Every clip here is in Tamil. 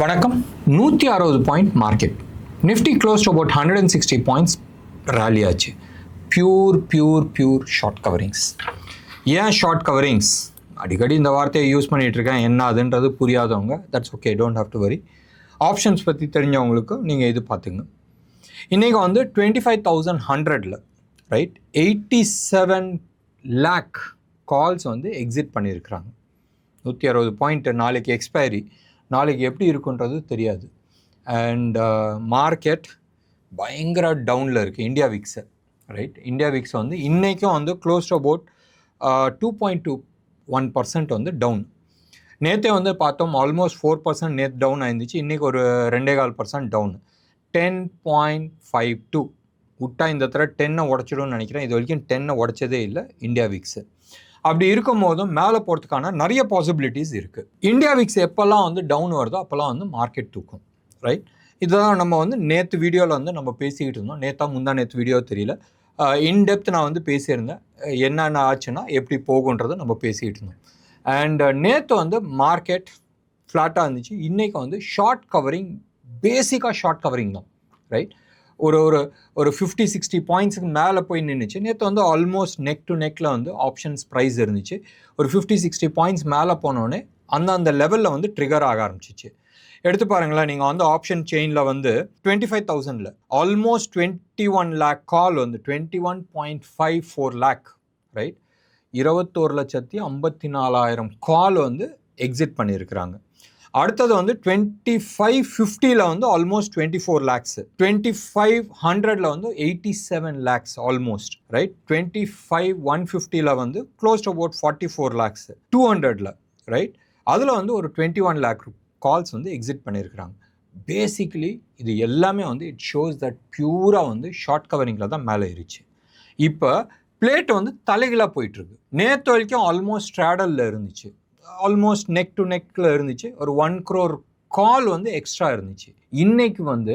வணக்கம். 160 point market. Nifty close to about 160 points rally ஆச்சு. Pure short coverings. ஏன் ஷார்ட் கவரிங்ஸ்? அடிக்கடி இந்த வார்த்தையை யூஸ் பண்ணிகிட்டு இருக்கேன். என்ன அதுன்றது புரியாதவங்க that's okay, don't have to worry. Options பற்றி தெரிஞ்சவங்களுக்கு நீங்கள் இது பார்த்துங்க. இன்றைக்கி வந்து 25,100 ரைட் 87 lakh கால்ஸ் வந்து எக்ஸிட் பண்ணியிருக்கிறாங்க. 160 பாயிண்ட் நாளைக்கு எக்ஸ்பைரி. நாளைக்கு எப்படி இருக்குன்றது தெரியாது. அண்ட் மார்க்கெட் பயங்கர டவுனில் இருக்குது. இந்தியா விக்ஸை ரைட் இந்தியா விக்ஸ் வந்து இன்றைக்கும் வந்து க்ளோஸ் டு அபவுட் 2.21% வந்து டவுன். நேற்றே வந்து பார்த்தோம் ஆல்மோஸ்ட் 4% நேற்று டவுன் ஆயிருந்துச்சு. இன்றைக்கி ஒரு 2.25% டவுன். 10.52 விட்டா இந்த தடவை 10 உடச்சிடும்னு நினைக்கிறேன். இது வரைக்கும் 10 உடச்சதே இல்லை இந்தியா விக்ஸு. அப்படி இருக்கும் போதும் மேலே போகிறதுக்கான நிறைய பாசிபிலிட்டிஸ் இருக்குது. இந்தியா விக்ஸ் எப்போல்லாம் வந்து டவுன் வருதோ அப்போல்லாம் வந்து மார்க்கெட் தூக்கும் ரைட். இதுதான் நம்ம வந்து நேற்று வீடியோவில் வந்து நம்ம பேசிக்கிட்டு இருந்தோம். நேற்று வீடியோ தெரியல, இன்டெப்த் நான் வந்து பேசியிருந்தேன். என்னென்ன ஆச்சுன்னா எப்படி போகுன்றதை நம்ம பேசிக்கிட்டு இருந்தோம். அண்ட் நேற்று வந்து மார்க்கெட் ஃப்ளாட்டாக இருந்துச்சு. இன்றைக்கி வந்து ஷார்ட் கவரிங், பேசிக்காக ஷார்ட் கவரிங் தான் ரைட். ஒரு 50-60 பாயிண்ட்ஸுக்கு மேலே போய் நின்றுச்சு. நேற்று வந்து ஆல்மோஸ்ட் நெக் டு நெக்கில் வந்து ஆப்ஷன்ஸ் ப்ரைஸ் இருந்துச்சு. ஒரு 50-60 பாயிண்ட்ஸ் மேலே போனோடனே அந்த லெவலில் வந்து ட்ரிகர் ஆக ஆரம்பிச்சிச்சு. எடுத்து பாருங்களேன், நீங்கள் வந்து ஆப்ஷன் செயினில் வந்து 25,000 ஆல்மோஸ்ட் 21 lakh கால் வந்து 21.54 lakh ரைட் 21,54,000 கால் வந்து எக்ஸிட் பண்ணியிருக்கிறாங்க. அடுத்தது வந்து 2550 வந்து ஆல்மோஸ்ட் 24 lakhs, 2500 வந்து 87 lakhs ஆல்மோஸ்ட் ரைட். 25,150 வந்து close to about 44 lakhs, 200 right அதில் வந்து ஒரு 21 lakh கால்ஸ் வந்து எக்ஸிட் பண்ணியிருக்கிறாங்க. பேசிக்கலி இது எல்லாமே வந்து இட் ஷோஸ் தட் பியூராக வந்து ஷார்ட் கவரிங்கில் தான் மேலே இருந்துச்சு. இப்போ பிளேட் வந்து தலைகளாக போயிட்டுருக்கு. நேற்று வரைக்கும் ஆல்மோஸ்ட் ஸ்ட்ராடலில் இருந்துச்சு, ஆல்மோஸ்ட் நெக் டு நெக்கில் இருந்துச்சு. ஒரு 1 crore கால் வந்து எக்ஸ்ட்ரா இருந்துச்சு. இன்னைக்கு வந்து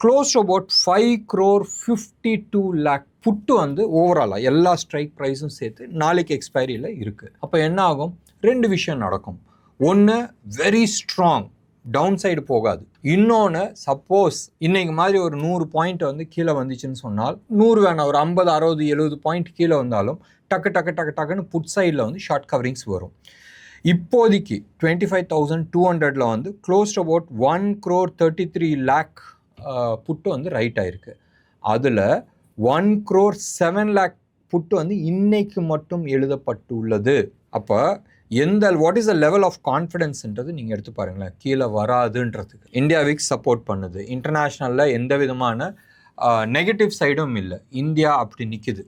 க்ளோஸ் டு அபவுட் 5.52 lakh புட்டு வந்து ஓவராலாக எல்லா ஸ்ட்ரைக் ப்ரைஸும் சேர்த்து நாளைக்கு எக்ஸ்பைரியில் இருக்குது. அப்போ என்ன ஆகும்? 2 விஷயம் நடக்கும். ஒன்று, வெரி ஸ்ட்ராங் டவுன் சைடு போகாது. இன்னொன்று, சப்போஸ் இன்னைக்கு மாதிரி ஒரு 100 பாயிண்ட் வந்து கீழே வந்துச்சுன்னு சொன்னால், 100 வேணாம், ஒரு 50, 60, 70 பாயிண்ட் கீழே வந்தாலும் டக்குன்னு புட் சைடில் வந்து ஷார்ட் கவரிங்ஸ் வரும். இப்போதைக்கு 25,200 வந்து க்ளோஸ் டு அபவுட் 1.33 lakh புட்டு வந்து ரைட் ஆயிருக்கு. அதில் 1.7 lakh புட்டு வந்து இன்னைக்கு மட்டும் எழுதப்பட்டுள்ளது. அப்போ what is the level of கான்ஃபிடென்ஸ்ன்றது நீங்கள் எடுத்து பாருங்களேன். கீழே வராதுன்றதுக்கு இந்தியா விக்ஸ் சப்போர்ட் பண்ணுது. இன்டர்நேஷ்னலில் எந்த விதமான நெகட்டிவ் சைடும் இல்லை. இந்தியா அப்படி நிற்குது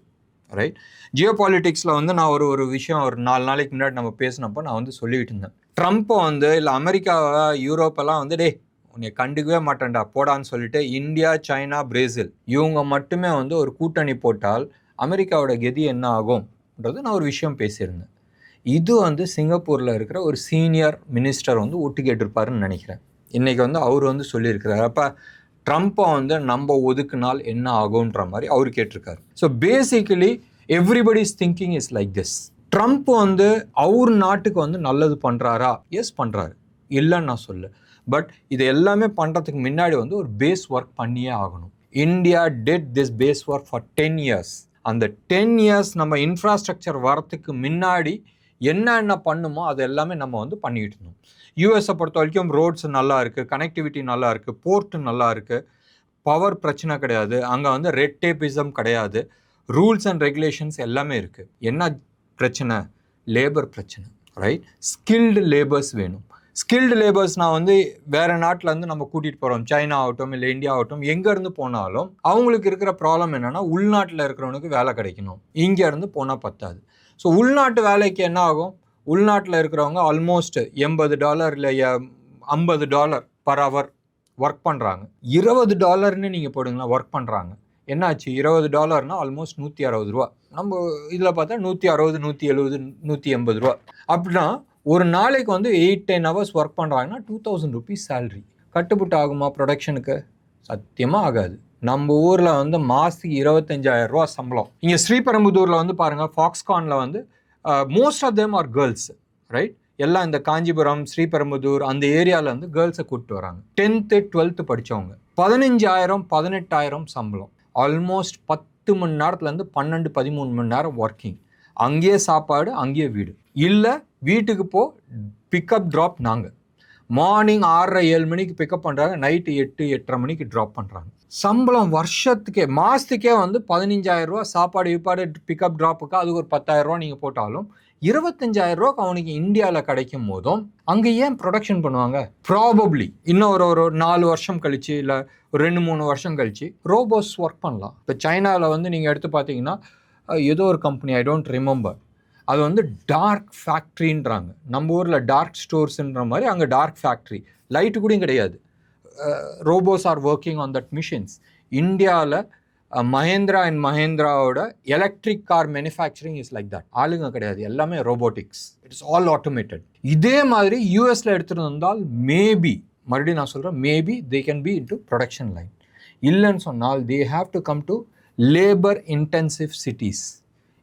ரைட். ஜியோ பாலிட்டிக்ஸில் வந்து நான் ஒரு விஷயம் ஒரு 4 நாளைக்கு முன்னாடி நம்ம பேசினப்போ நான் வந்து சொல்லிக்கிட்டு இருந்தேன். ட்ரம்ப்பை வந்து இல்லை அமெரிக்காவை, யூரோப்பெல்லாம் வந்து உன்னை கண்டுக்கவே மாட்டேன்டா போடான்னு சொல்லிட்டு இந்தியா, சைனா, பிரேசில் இவங்க மட்டுமே வந்து ஒரு கூட்டணி போட்டால் அமெரிக்காவோட கதி என்ன ஆகும்ன்றது நான் ஒரு விஷயம் பேசியிருந்தேன். இது வந்து சிங்கப்பூரில் இருக்கிற ஒரு சீனியர் மினிஸ்டர் வந்து ஒட்டு கேட்டிருப்பாருன்னு நினைக்கிறேன். இன்றைக்கி வந்து அவர் வந்து சொல்லியிருக்கிறார். அப்போ ட்ரம்ப்பை வந்து நம்ம ஒதுக்குனால் என்ன ஆகுன்ற மாதிரி அவர் கேட்டிருக்காரு. So basically everybody's thinking is like this. Trump வந்து அவர் நாட்டுக்கு வந்து நல்லது பண்ணுறாரா? எஸ் பண்ணுறாரு, இல்லைன்னு நான் சொல்ல. பட் இது எல்லாமே பண்ணுறதுக்கு முன்னாடி வந்து ஒரு பேஸ் ஒர்க் பண்ணியே ஆகணும். India did this base work for 10 years. அந்த 10 years நம்ம இன்ஃப்ராஸ்ட்ரக்சர் வரத்துக்கு முன்னாடி என்ன பண்ணுமோ அது எல்லாமே நம்ம வந்து பண்ணிக்கிட்டு இருந்தோம். யூஎஸை பொறுத்த வரைக்கும் ரோட்ஸ் நல்லா இருக்குது, கனெக்டிவிட்டி நல்லா இருக்குது, போர்ட்டு நல்லா இருக்குது, பவர் பிரச்சனை கிடையாது, அங்கே வந்து ரெட் டேபிசம் கிடையாது, ரூல்ஸ் அண்ட் ரெகுலேஷன்ஸ் எல்லாமே இருக்குது. என்ன பிரச்சனை? லேபர் பிரச்சனை ரைட். ஸ்கில்டு லேபர்ஸ் வேணும். ஸ்கில்டு லேபர்ஸ் நான் வந்து வேறு நாட்டிலேருந்து நம்ம கூட்டிகிட்டு போகிறோம், சைனா ஆகட்டும் இல்லை இந்தியா ஆகட்டும், எங்கேருந்து போனாலும் அவங்களுக்கு இருக்கிற ப்ராப்ளம் என்னென்னா உள்நாட்டில் இருக்கிறவனுக்கு வேலை கிடைக்கணும், இங்கேருந்து போனால் பத்தாது. ஸோ உள்நாட்டு வேலைக்கு என்ன ஆகும்? உள்நாட்டில் இருக்கிறவங்க ஆல்மோஸ்ட் $80 இல்லை $50 பர் ஹவர் ஒர்க் பண்ணுறாங்க. $20 நீங்கள் போடுங்களா ஒர்க் பண்ணுறாங்க. என்னாச்சு? $20 ஆல்மோஸ்ட் 160 ரூபா. நம்ம இதில் பார்த்தா 160, 170, 180 ரூபா. அப்படின்னா ஒரு நாளைக்கு வந்து 8-10 hours ஒர்க் பண்ணுறாங்கன்னா 2,000 rupees சேல்ரி. கட்டுப்பட்டு ஆகுமா ப்ரொடக்ஷனுக்கு? சத்தியமாக ஆகாது. நம்ம ஊரில் வந்து மாதத்துக்கு 25,000 ரூபா சம்பளம். இங்கே ஸ்ரீபெரும்புதூரில் வந்து பாருங்கள், ஃபாக்ஸ்கானில் வந்து most of them are girls right. எல்லாம் இந்த காஞ்சிபுரம், ஸ்ரீபெரும்புதூர் அந்த ஏரியாவில் வந்து கேர்ள்ஸை கூப்பிட்டு வராங்க. 10th 12th படித்தவங்க 15,000 18,000 சம்பளம். ஆல்மோஸ்ட் 10 மணி நேரத்துலேருந்து 12-13 மணி நேரம் ஒர்க்கிங். அங்கேயே சாப்பாடு, அங்கேயே வீடு. இல்லை வீட்டுக்கு பிக்கப் ட்ராப். நாங்கள் மார்னிங் 6:30-7 மணிக்கு பிக்கப் பண்ணுறாங்க, நைட்டு 8-8:30 மணிக்கு ட்ராப் பண்ணுறாங்க. சம்பளம் வருஷத்துக்கே மாதத்துக்கே வந்து 15,000 ரூபா. சாப்பாடு விப்பாடு பிக்கப் ட்ராப்புக்கு அதுக்கு ஒரு 10,000 ரூபா நீங்கள் போட்டாலும் 25,000 ரூபாய்க்கு அவனுக்கு இந்தியாவில் கிடைக்கும் போதும் அங்கே ஏன் ப்ரொடக்ஷன் பண்ணுவாங்க? ப்ராபப்ளி இன்னும் ஒரு 4 வருஷம் கழிச்சு, இல்லை ஒரு 2-3 வருஷம் கழிச்சு ரோபோஸ் ஒர்க் பண்ணலாம். இப்போ சைனாவில் வந்து நீங்கள் எடுத்து பார்த்தீங்கன்னா ஏதோ ஒரு கம்பெனி, ஐ டோன்ட் ரிமெம்பர், அது வந்து டார்க் ஃபேக்ட்ரின்றாங்க. நம்ம ஊரில் டார்க் ஸ்டோர்ஸ்ன்ற மாதிரி அங்கே டார்க் ஃபேக்ட்ரி. லைட்டு கூட கிடையாது. Robots are working on that machines. இந்தியாவில் மஹேந்திரா அண்ட் மஹேந்திராவோட electric car manufacturing is like that. ஆளுங்க கிடையாது, எல்லாமே ரோபோட்டிக்ஸ். It's all automated. இதே மாதிரி யூஎஸில் எடுத்துகிட்டு வந்தால் மேபி, மறுபடியும் நான் சொல்கிறேன், maybe they can be into production line. இல்லைன்னு சொன்னால் they have to come to labour intensive cities.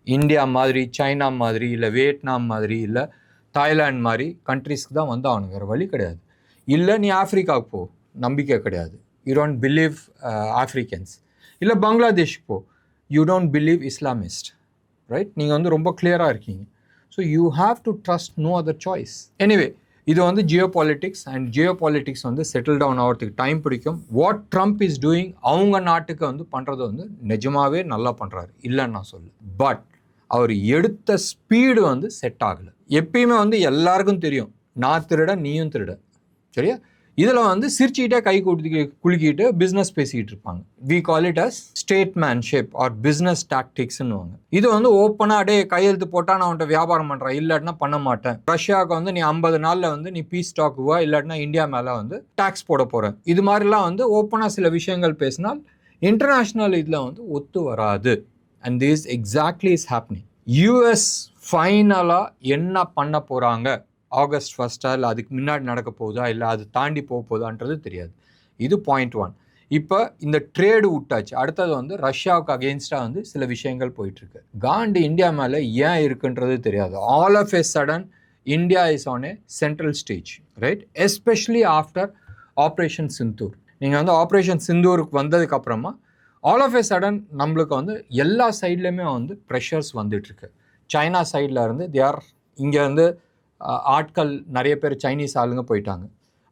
India மாதிரி, சைனா மாதிரி, இல்லை வியட்நாம் மாதிரி, இல்லை தாய்லாந்து மாதிரி கண்ட்ரிஸ்க்கு தான் வந்து அவனுக்கு வேறு வழி கிடையாது. இல்லை நீ ஆஃப்ரிக்காவுக்கு போ, நம்பிக்கை கிடையாது, யூ டோன்ட் பிலீவ் ஆஃப்ரிக்கன்ஸ். இல்லை பங்களாதேஷ்க்கு போ, you don't believe Islamist, right? நீங்கள் வந்து ரொம்ப கிளியராக இருக்கீங்க. So you have to trust, no other choice. Anyway, இது வந்து geopolitics. And geopolitics வந்து செட்டில் டவுன் ஆகிறதுக்கு டைம் பிடிக்கும். வாட் ட்ரம்ப் இஸ் டூயிங், அவங்க நாட்டுக்கு வந்து பண்ணுறது வந்து நிஜமாகவே நல்லா பண்ணுறாரு, இல்லைன்னு நான் சொல்ல. பட் அவர் எடுத்த ஸ்பீடு வந்து செட் ஆகலை. எப்பயுமே வந்து எல்லாருக்கும் தெரியும், நான் திருட நீயும் திருட, சரியா? இதில் வந்து சிரிச்சுக்கிட்டே கை குலுக்கிட்டு பிஸ்னஸ் பேசிக்கிட்டு இருப்பாங்க. We call it as statesmanship or business டாக்டிக்ஸ்னுவாங்க. இது வந்து ஓப்பனாக அடே கையெழுத்து போட்டால் நான் அவன்கிட்ட வியாபாரம் பண்ணுறேன், இல்லாட்டினா பண்ண மாட்டேன். ரஷ்யாவுக்கு வந்து நீ 50 நாளில் வந்து நீ பீஸ் ஸ்டாக்குவா, இல்லாட்டினா இந்தியா மேலே வந்து டாக்ஸ் போட போகிறேன். இது மாதிரிலாம் வந்து ஓப்பனாக சில விஷயங்கள் பேசினால் இன்டர்நேஷ்னல் இதில் வந்து ஒத்து வராது. And this exactly is happening. US ஃபைனலாக என்ன பண்ண போகிறாங்க, ஆகஸ்ட் 1 இல்லை அதுக்கு முன்னாடி நடக்க போகுதா, இல்லை அது தாண்டி போக போகுதான்றது தெரியாது. இது பாயிண்ட் 1. இப்போ இந்த ட்ரேடு விட்டாச்சு. அடுத்தது வந்து ரஷ்யாவுக்கு அகெயின்ஸ்டாக வந்து சில விஷயங்கள் போயிட்டுருக்கு. காண்டு இந்தியா மேலே ஏன் இருக்குன்றது தெரியாது. All of a sudden India is on a central stage, right? Especially after operation Sindoor. நீங்கள் வந்து ஆப்ரேஷன் சிந்தூருக்கு வந்ததுக்கப்புறமா ஆல் ஆஃப் எ சடன் நம்மளுக்கு வந்து எல்லா சைட்லேயுமே வந்து ப்ரெஷர்ஸ் வந்துட்டுருக்கு. சைனா சைடில் இருந்து இங்கே வந்து ஆட்கள் நிறைய பேர் சைனீஸ் ஆளுங்க போயிட்டாங்க.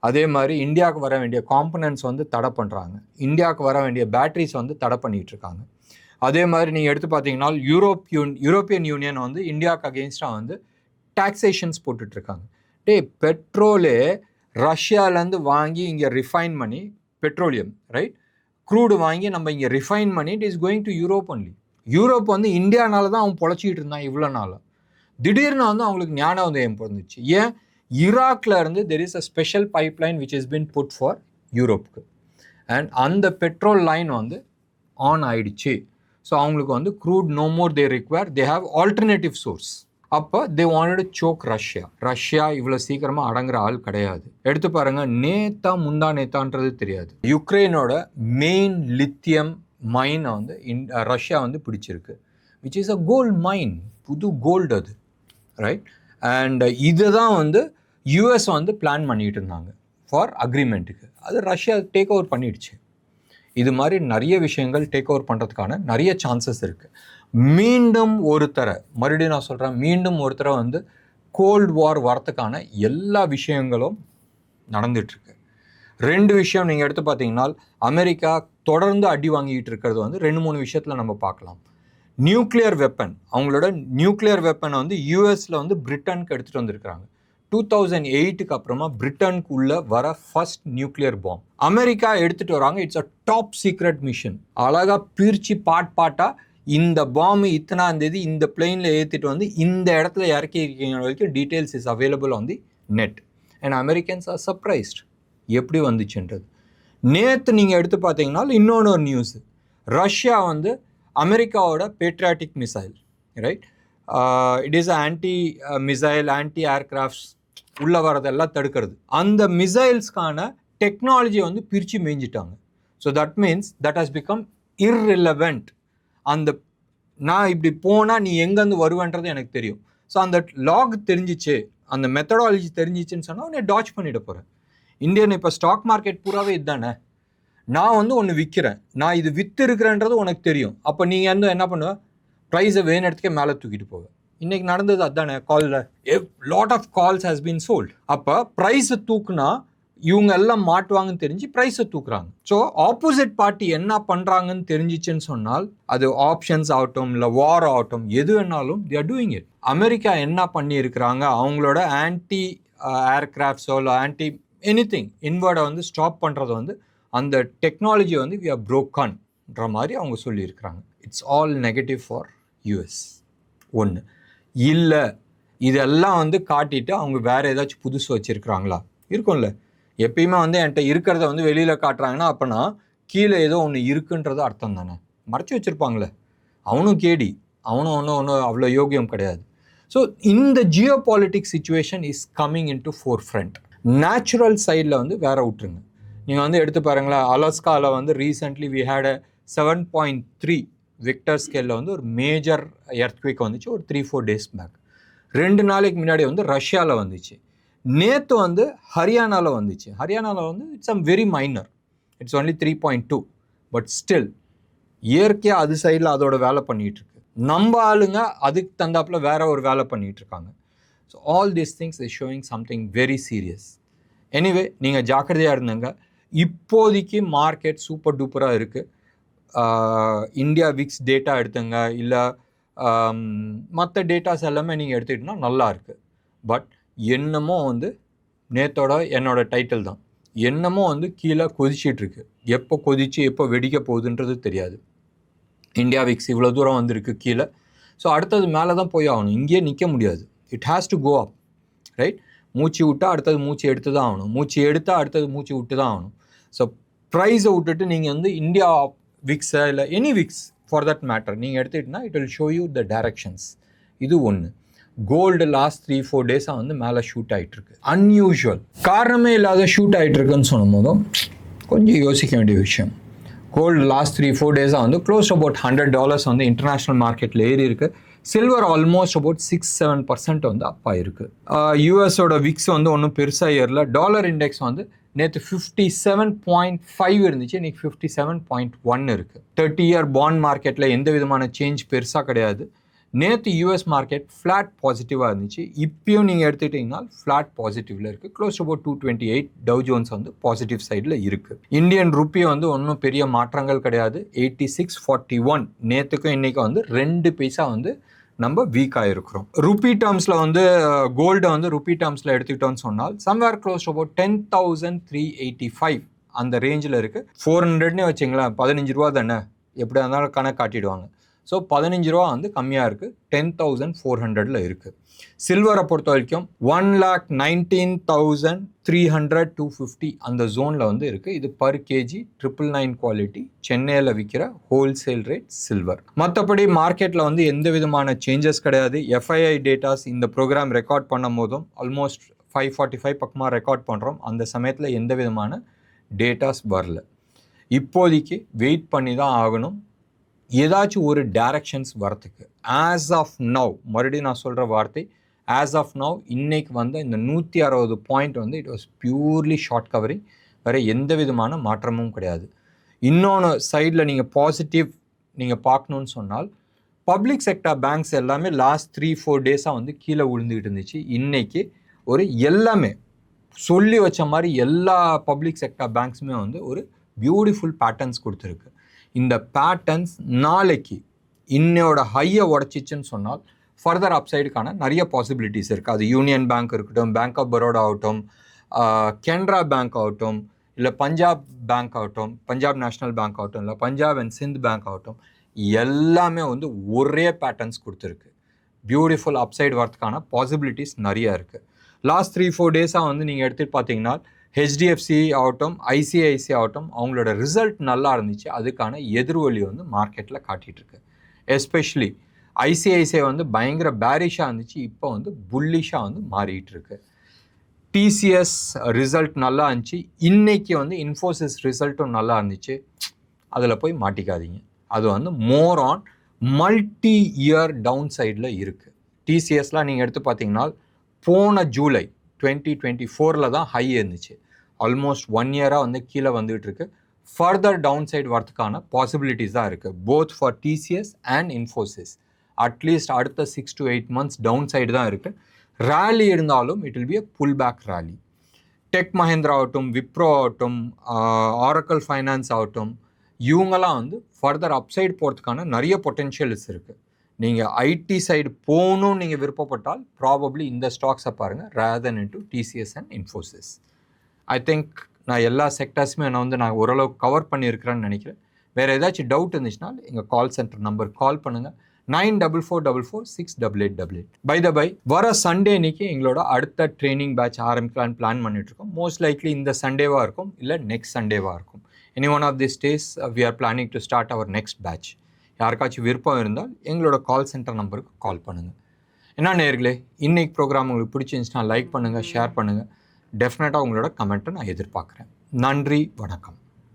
அதே மாதிரி இந்தியாவுக்கு வர வேண்டிய காம்பனன்ட்ஸ் வந்து தடை பண்ணுறாங்க. இந்தியாவுக்கு வர வேண்டிய பேட்ரிஸ் வந்து தடை பண்ணிகிட்ருக்காங்க. அதே மாதிரி நீங்கள் எடுத்து பார்த்தீங்கன்னா யூரோப்பியன் யூனியன் வந்து இந்தியாவுக்கு அகெயின்ஸ்டாக வந்து டாக்ஸேஷன்ஸ் போட்டுட்ருக்காங்க. பெட்ரோலே ரஷ்யாவிலேருந்து வாங்கி இங்கே ரிஃபைன் பண்ணி, பெட்ரோலியம் ரைட், க்ரூடு வாங்கி நம்ம இங்கே ரிஃபைன் பண்ணி it is going to Europe only. Europe வந்து இந்தியானால தான் அவன் பொழைச்சிக்கிட்டு இருந்தான் இவ்வளோ நாள். திடீர்னு வந்து அவங்களுக்கு ஞானோதயம் பிறந்துச்சு. ஏன்? ஈராக்ல இருந்து there is a special pipe line which is been put for யூரோப்புக்கு. அண்ட் அந்த பெட்ரோல் லைன் வந்து ஆன் ஆயிடுச்சு. ஸோ அவங்களுக்கு வந்து crude no more they require, they have alternative source. அப்போ they wanted to choke Russia இவ்வளோ சீக்கிரமாக அடங்குற ஆள் கிடையாது. எடுத்து பாருங்க, முந்தா நேத்தான்றது தெரியாது. யுக்ரைனோட மெயின் லித்தியம் மைனை வந்து ரஷ்யா வந்து பிடிச்சிருக்கு, விச் இஸ் அ கோல்ட் மைன், புது கோல்டு அது, ரைட்? அண்ட் இதை தான் வந்து யூஎஸ் வந்து பிளான் பண்ணிகிட்டு இருந்தாங்க ஃபார் அக்ரிமெண்ட்டுக்கு. அது ரஷ்யா டேக் ஓவர் பண்ணிடுச்சு. இது மாதிரி நிறைய விஷயங்கள் டேக் ஓவர் பண்ணுறதுக்கான நிறைய சான்சஸ் இருக்குது. மீண்டும் மறுபடியும் நான் சொல்கிறேன், மீண்டும் வந்து கோல்டு வார் வரத்துக்கான எல்லா விஷயங்களும் நடந்துகிட்ருக்கு. 2 விஷயம் நீங்கள் எடுத்து பார்த்தீங்கன்னா, அமெரிக்கா தொடர்ந்து அடி வாங்கிட்டு இருக்கிறது வந்து 2-3 விஷயத்தில் நம்ம பார்க்கலாம். நியூக்ளியர் வெப்பன், அவங்களோட நியூக்ளியர் வெப்பனை வந்து யூஎஸில் வந்து பிரிட்டனுக்கு எடுத்துகிட்டு வந்திருக்கிறாங்க. 2008க்கு அப்புறமா பிரிட்டனுக்கு உள்ள வர ஃபர்ஸ்ட் நியூக்ளியர் பாம் அமெரிக்கா எடுத்துகிட்டு வராங்க. It's a top secret mission. அழகாக பிரித்து பாட்டாக இந்த பாம்பு இத்தனாம் தேதி இந்த பிளெயினில் ஏற்றிட்டு வந்து இந்த இடத்துல இறக்கி இருக்கீங்க வரைக்கும் details is available on the net. And Americans R surprised எப்படி வந்துச்சுன்றது. நேற்று நீங்கள் எடுத்து பார்த்தீங்கன்னா இன்னொன்று ஒரு நியூஸ், ரஷ்யா வந்து அமெரிக்காவோட patriotic missile, right, it is anti missile anti aircrafts உள்ளே வரதெல்லாம் தடுக்கிறது. அந்த மிசைல்ஸ்க்கான டெக்னாலஜியை வந்து பிரித்து மேய்ஞ்சிட்டாங்க. So that means that has become irrelevant. அந்த நான் இப்படி போனால் நீ எங்கேருந்து வருவேன்றது எனக்கு தெரியும். ஸோ அந்த லாக் தெரிஞ்சிச்சு, அந்த மெத்தடாலஜி தெரிஞ்சிச்சுன்னு சொன்னால் உன்னை டாச் பண்ணிட போகிறேன். இந்தியன் இப்போ ஸ்டாக் மார்க்கெட் பூராவே இதுதானே. நான் வந்து ஒன்று விற்கிறேன், நான் இது விற்று இருக்கிறேன்றது உனக்கு தெரியும். அப்போ நீங்கள் வந்து என்ன பண்ணுவேன், ப்ரைஸை வேணும் இடத்துக்கே மேலே தூக்கிட்டு போவேன். இன்றைக்கி நடந்தது அதுதானே. காலில் lot of calls has been sold. அப்போ ப்ரைஸை தூக்குனா இவங்க எல்லாம் மாட்டுவாங்கன்னு தெரிஞ்சு ப்ரைஸை தூக்குறாங்க. ஸோ ஆப்போசிட் பார்ட்டி என்ன பண்ணுறாங்கன்னு தெரிஞ்சிச்சுன்னு சொன்னால் அது ஆப்ஷன்ஸ் ஆகட்டும் இல்லை வார் ஆகட்டும் எது வேணாலும் they are doing it. America என்ன பண்ணியிருக்கிறாங்க, அவங்களோட ஆன்டி ஏர்கிராஃப்ட்ஸோ இல்லை ஆன்டி எனிதிங் இன்வர்டை வந்து ஸ்டாப் பண்ணுறது வந்து அந்த டெக்னாலஜி வந்து we are brokenன்ற மாதிரி அவங்க சொல்லியிருக்கிறாங்க. It's all negative for US. ஒன்று இல்லை இதெல்லாம் வந்து காட்டிட்டு அவங்க வேறு ஏதாச்சும் புதுசு வச்சுருக்கிறாங்களா? இருக்கும்ல, எப்பயுமே வந்து என்கிட்ட இருக்கிறத வந்து வெளியில் காட்டுறாங்கன்னா அப்போனா கீழே ஏதோ ஒன்று இருக்குன்றது அர்த்தம் தானே. மறைச்சி வச்சுருப்பாங்களே, அவனும் கேடி, அவனும் ஒன்றும் அவ்வளோ யோகியம் கிடையாது. ஸோ இந்த Jio politics situation is coming in to four front. Natural சைடில் வந்து வேற விட்டுருங்க. நீங்கள் வந்து எடுத்து பாருங்களேன், அலாஸ்காவில் வந்து ரீசெண்ட்லி வி ஹேட் 7.3 விக்டர் ஸ்கேலில் வந்து ஒரு மேஜர் எர்த்குவேக் வந்துச்சு ஒரு 3-4 டேஸ் பேக். 2 நாளைக்கு முன்னாடி வந்து ரஷ்யாவில் வந்துச்சு. நேற்று வந்து ஹரியானாவில் வந்துச்சு. ஹரியானாவில் வந்து it's very minor, it's only 3.2. But still இயற்கையாக அது சைடில் அதோட வேலை பண்ணிகிட்ருக்கு. நம்ம ஆளுங்க அதுக்கு தந்தாப்பில் வேற ஒரு வேலை பண்ணிகிட்ருக்காங்க. So all these things is showing something very serious. Anyway நீங்கள் ஜாக்கிரதையாக இருந்தங்க. இப்போதைக்கு மார்க்கெட் சூப்பர் டூப்பராக இருக்குது. இந்தியா விக்ஸ் டேட்டா எடுத்துங்க, இல்லை மற்ற டேட்டாஸ் எல்லாமே நீங்கள் எடுத்துக்கிட்டோன்னா நல்லா இருக்குது. பட் என்னமோ வந்து நேத்தோட என்னோட டைட்டில் தான், என்னமோ வந்து கீழே கொதிச்சிட்ருக்கு. எப்போ கொதிச்சு எப்போ வெடிக்க போகுதுன்றது தெரியாது. இந்தியா விக்ஸ் இவ்வளோ தூரம் வந்திருக்கு கீழே. ஸோ அடுத்தது மேலே தான் போய் ஆகணும், இங்கேயே நிற்க முடியாது. It has to go up, right? மூச்சு விட்டால் அடுத்தது மூச்சு எடுத்து தான் ஆகணும், மூச்சு எடுத்தால் அடுத்தது மூச்சு விட்டு தான் ஆகணும். ஸோ ப்ரைஸை விட்டுட்டு நீங்கள் வந்து இந்தியா விக்ஸை இல்லை any VIX for that matter நீங்கள் எடுத்துக்கிட்டீங்கன்னா it will show you the directions. இது ஒன்று. கோல்டு லாஸ்ட் 3-4 டேஸாக வந்து மேலே ஷூட் ஆகிட்டுருக்கு. அன்யூஷுவல், காரணமே இல்லாத ஷூட் ஆகிட்டுருக்குன்னு சொல்லும் போதும் கொஞ்சம் யோசிக்க வேண்டிய விஷயம். கோல்டு லாஸ்ட் 3-4 டேஸாக வந்து க்ளோஸ் அபவுட் $100 வந்து இன்டர்நேஷ்னல் மார்க்கெட்டில் ஏறி இருக்குது. சில்வர் ஆல்மோஸ்ட் அபவுட் 6-7% வந்து அப் ஆயிருக்கு. யூஎஸோட விக்ஸ் வந்து ஒன்றும் பெருசாக ஏறல. டாலர் இண்டெக்ஸ் வந்து நேற்று 57.5 இருந்துச்சு, இன்றைக்கி 57.1 இருக்குது. 30-year பாண்ட் மார்க்கெட்டில் எந்த விதமான சேஞ்ச் பெருசாக கிடையாது. நேற்று யூஎஸ் மார்க்கெட் ஃப்ளாட் பாசிட்டிவாக இருந்துச்சு. இப்பயும் நீங்கள் எடுத்துக்கிட்டிங்கன்னா ஃப்ளாட் பாசிட்டிவில் இருக்குது. க்ளோஸ் அபவுட் 228 டவ் ஜோன்ஸ் வந்து பாசிட்டிவ் சைடில் இருக்குது. இந்தியன் ருப்பி வந்து ஒன்றும் பெரிய மாற்றங்கள் கிடையாது. 86.41 நேற்றுக்கும் இன்றைக்கும் வந்து 2 பைசா வந்து நம்ம வீக்காக இருக்கிறோம். ருப்பி டேர்ம்ஸில் வந்து கோல்டை வந்து ருப்பி டேர்ம்ஸில் எடுத்துக்கிட்டோன்னு சொன்னால் சம்வேர் க்ளோஸ் அபவுட் 10,385 அந்த ரேஞ்சில் இருக்குது. 400னே வச்சிங்களேன், 15 ரூபா தானே, எப்படியா இருந்தாலும் கணக்கு காட்டிடுவாங்க. ஸோ 15 ரூபா வந்து கம்மியாக இருக்குது, 10,400 இருக்குது. சில்வரை பொறுத்த வரைக்கும் 1,19,300-250 அந்த ஜோனில் வந்து இருக்குது. இது பர் கேஜி 999 குவாலிட்டி, சென்னையில் விற்கிற ஹோல்சேல் ரேட் சில்வர். மற்றபடி மார்க்கெட்டில் வந்து எந்த விதமான சேஞ்சஸ் கிடையாது. எஃப்ஐஐ டேட்டாஸ் இந்த ப்ரோக்ராம் ரெக்கார்ட் பண்ணும் போதும் ஆல்மோஸ்ட் 5:45 பக்கமாக ரெக்கார்ட் பண்ணுறோம். அந்த சமயத்தில் எந்த விதமான டேட்டாஸ் வரல. இப்போதைக்கு வெயிட் பண்ணி தான் ஆகணும் ஏதாச்சும் ஒரு டைரக்ஷன்ஸ் வரத்துக்கு. ஆஸ் ஆஃப் நவ், மறுபடியும் நான் சொல்கிற வார்த்தை ஆஸ் ஆஃப் நவ், இன்னைக்கு வந்து இந்த 160 பாயிண்ட் வந்து it was purely short covering, வேறு எந்த விதமான மாற்றமும் கிடையாது. இன்னொன்று சைடில் நீங்கள் பாசிட்டிவ் நீங்கள் பார்க்கணுன்னு சொன்னால் பப்ளிக் செக்டர் பேங்க்ஸ் எல்லாமே லாஸ்ட் 3-4 டேஸாக வந்து கீழே விழுந்துக்கிட்டு இருந்துச்சு. இன்றைக்கி ஒரு எல்லாமே சொல்லி வச்ச மாதிரி எல்லா பப்ளிக் செக்டர் பேங்க்ஸுமே வந்து ஒரு பியூட்டிஃபுல் பேட்டர்ன்ஸ் கொடுத்துருக்கு. இந்த பேட்டர்ன்ஸ் நாளைக்கு இன்னையோட ஹையை உடச்சிச்சுன்னு சொன்னால் ஃபர்தர் அப்சைடுக்கான நிறைய பாசிபிலிட்டிஸ் இருக்குது. அது யூனியன் பேங்க் இருக்கட்டும், பேங்க் ஆஃப் பரோடா ஆகட்டும், கெனரா பேங்க் ஆகட்டும், இல்லை பஞ்சாப் பேங்க் ஆகட்டும், பஞ்சாப் நேஷ்னல் பேங்க் ஆகட்டும், இல்லை பஞ்சாப் அண்ட் சிந்த் பேங்க் ஆகட்டும், எல்லாமே வந்து ஒரே பேட்டர்ன்ஸ் கொடுத்துருக்கு. பியூட்டிஃபுல் அப்சைடு வரதுக்கான பாசிபிலிட்டிஸ் நிறையா இருக்குது. லாஸ்ட் 3-4 டேஸாக வந்து நீங்கள் எடுத்துகிட்டு பார்த்தீங்கன்னா ஹெச்டிஎஃப்சி ஆகட்டும், ஐசிஐசி ஆகட்டும், அவங்களோட ரிசல்ட் நல்லா இருந்துச்சு. அதுக்கான எதிர்வொலி வந்து மார்க்கெட்டில் காட்டிகிட்ருக்கு. எஸ்பெஷலி ஐசிஐசிஐ வந்து பயங்கர பேரிஷாக இருந்துச்சு, இப்போ வந்து புல்லிஷாக வந்து மாறிட்டு இருக்கு. டிசிஎஸ் ரிசல்ட் நல்லா இருந்துச்சு. இன்றைக்கி வந்து இன்ஃபோசிஸ் ரிசல்ட்டும் நல்லா இருந்துச்சு. அதில் போய் மாட்டிக்காதீங்க. அது வந்து more on multi year down சைடில் இருக்குது. டிசிஎஸ்லாம் நீங்கள் எடுத்து பார்த்தீங்கன்னா போன ஜூலை 2024 தான் ஹை இருந்துச்சு. ஆல்மோஸ்ட் 1 இயராக வந்து கீழே வந்துகிட்டு இருக்கு. ஃபர்தர் டவுன் சைடு வரதுக்கான பாசிபிலிட்டிஸ் தான் இருக்குது, both for TCS and Infosys. At least அடுத்த 6 to 8 months டவுன் சைடு தான் இருக்குது. ரேலி இருந்தாலும் it will be a pullback rally. Tech Mahindra ஆகட்டும், விப்ரோ ஆகட்டும், ஆரக்கல் ஃபைனான்ஸ் ஆகட்டும், இவங்கெல்லாம் வந்து ஃபர்தர் அப்சைடு போகிறதுக்கான நிறைய பொட்டென்ஷியல்ஸ் இருக்குது. நீங்கள் ஐடி சைடு போகணும்னு நீங்கள் விருப்பப்பட்டால் ப்ராபப்ளி இந்த ஸ்டாக்ஸை பாருங்கள் rather into TCS and Infosys. I think நான் எல்லா செக்டர்ஸுமே நான் ஓரளவுக்கு கவர் பண்ணியிருக்கிறேன்னு நினைக்கிறேன். வேறு ஏதாச்சும் டவுட் இருந்துச்சுன்னா எங்கள் கால் சென்டர் நம்பர் கால் பண்ணுங்கள், 9444468888. பை த பை, வர சண்டே அன்னைக்கு எங்களோட அடுத்த ட்ரைனிங் பேட்ச் ஆரம்பிக்கலான்னு பிளான் பண்ணிட்டுருக்கோம். மோஸ்ட் லைக்லி இந்த சண்டேவாக இருக்கும், இல்லை நெக்ஸ்ட் சண்டேவாக இருக்கும். Any one of this days we are planning to start our next batch. யாருக்காச்சும் விருப்பம் இருந்தால் எங்களோட கால் சென்டர் நம்பருக்கு கால் பண்ணுங்கள். என்ன நேயர்களே, இன்னைக்கு ப்ரோக்ராம் உங்களுக்கு பிடிச்சிருந்துச்சுன்னா லைக் பண்ணுங்கள், ஷேர் பண்ணுங்கள். டெஃபினட்டாக உங்களோட கமெண்ட்டை நான் எதிர்பார்க்குறேன். நன்றி, வணக்கம்.